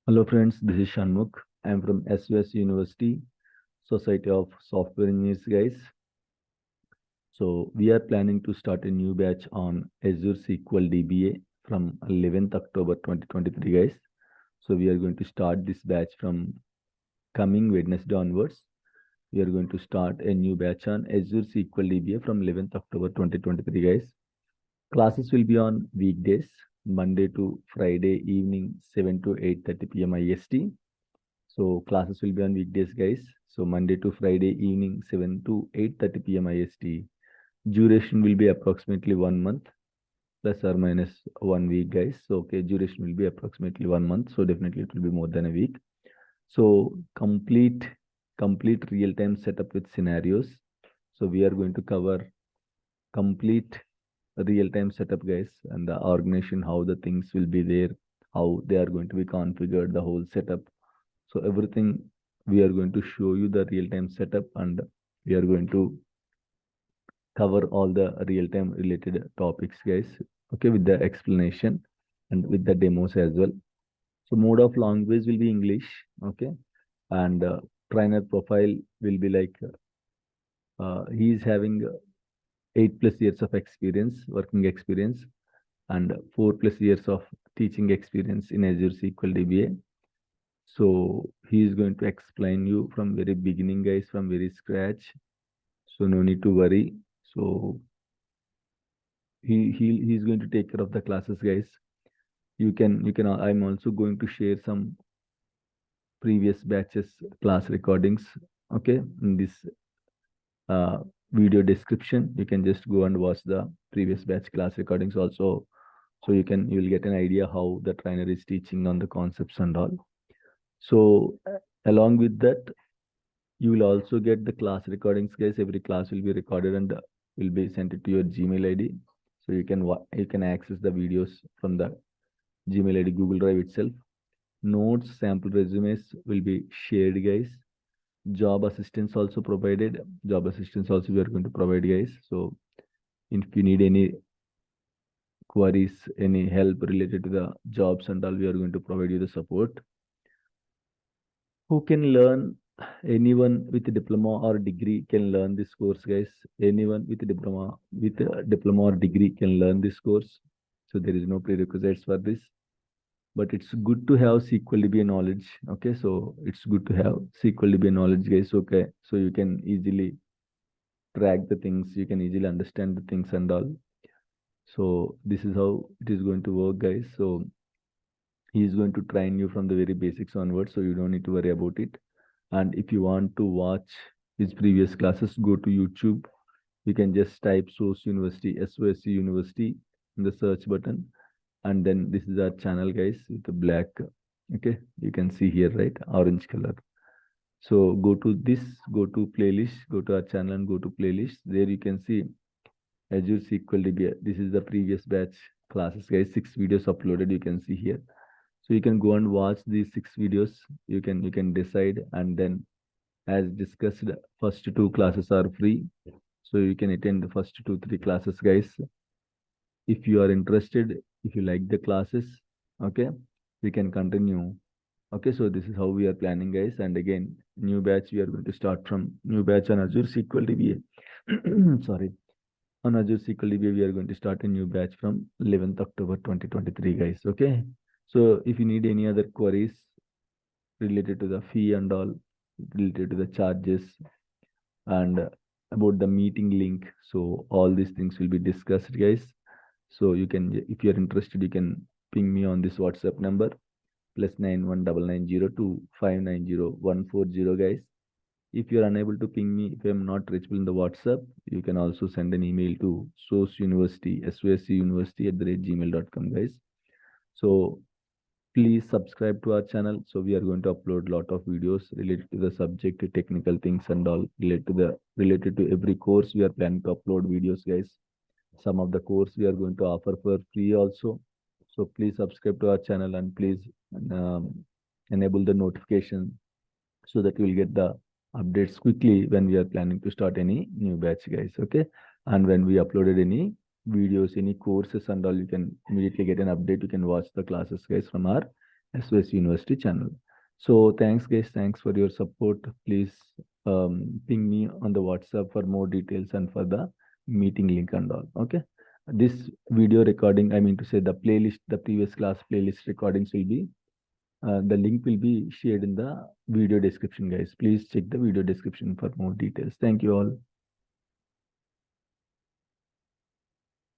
Hello friends, this is Shanmukh. I am from SOS University, Society of Software Engineers guys. So we are planning to start a new batch on Azure SQL DBA from 11th October 2023 guys. So we are going to start this batch from coming Wednesday onwards. We are going to start a new batch on Azure SQL DBA from 11th October 2023 guys. Classes will be on weekdays, Monday to Friday evening 7 to 8:30 p.m. IST. So classes will be on weekdays, guys. So Monday to Friday evening 7 to 8:30 p.m. IST. Duration will be approximately 1 month plus or minus 1 week, guys. So okay, duration will be approximately 1 month. So definitely it will be more than a week. So complete real-time setup with scenarios. So we are going to cover complete real-time setup, guys, and the organization, how the things will be there, how they are going to be configured, the whole setup. So everything we are going to show you the real-time setup, and we are going to cover all the real-time related topics, guys. Okay, with the explanation and with the demos as well. So mode of language will be English. Okay, and trainer profile will be like he is having 8+ years of experience, working experience, and 4+ years of teaching experience in Azure SQL DBA. So he is going to explain you from very beginning, guys, from very scratch. So no need to worry. So he's going to take care of the classes, guys. You can. I'm also going to share some previous batches class recordings. Okay, in this uh, video description, you can just go and watch the previous batch class recordings also. So you'll get an idea how the trainer is teaching on the concepts and all. So along with that, you will also get the class recordings, guys. Every class will be recorded and will be sent it to your Gmail ID. So you can access the videos from the Gmail ID Google Drive itself. Notes, sample resumes will be shared, guys. Job assistance also provided. Job assistance also we are going to provide, guys. So if you need any queries, any help related to the jobs and all, we are going to provide you the support. Who can learn? Anyone with a diploma or degree can learn this course, guys. Anyone with a diploma or degree can learn this course. So there is no prerequisites for this. But it's good to have SQL DBA knowledge. Okay, so it's good to have SQL DBA knowledge, guys. Okay, so you can easily track the things, you can easily understand the things and all. So this is how it is going to work, guys. So he is going to train you from the very basics onwards, so you don't need to worry about it. And if you want to watch his previous classes, go to YouTube. You can just type SOS University, SOSC University in the search button. And then this is our channel, guys, with the black. Okay, you can see here, right? Orange color. So go to this, go to playlist, go to our channel and go to playlist. There you can see Azure SQL DBA. This is the previous batch classes, guys. 6 videos uploaded, you can see here. So you can go and watch these 6 videos. You can decide, and then as discussed, first 2 classes are free. So you can attend the first 2-3 classes, guys. If you are interested, if you like the classes, okay, we can continue. Okay, so this is how we are planning, guys. And again, new batch, we are going to start from new batch on Azure SQL DBA. Sorry. On Azure SQL DBA, we are going to start a new batch from 11th October 2023, guys. Okay. So if you need any other queries related to the fee and all, related to the charges and about the meeting link, so all these things will be discussed, guys. So you can, if you are interested, you can ping me on this WhatsApp number +919902590140, guys. If you are unable to ping me, if I am not reachable in the WhatsApp, you can also send an email to sosuniversity@gmail.com, guys. So please subscribe to our channel. So we are going to upload a lot of videos related to the subject, technical things and all related to every course. We are planning to upload videos, guys. Some of the course we are going to offer for free also. So please subscribe to our channel and please um, enable the notification so that you will get the updates quickly when we are planning to start any new batch, guys. Okay, and when we uploaded any videos, any courses and all, you can immediately get an update. You can watch the classes, guys, from our SOS University channel. So thanks guys, thanks for your support. Please ping me on the WhatsApp for more details and for the meeting link and all. Okay. This video recording, I mean to say the playlist, the previous class playlist recordings will be, the link will be shared in the video description, guys. Please check the video description for more details. Thank you all.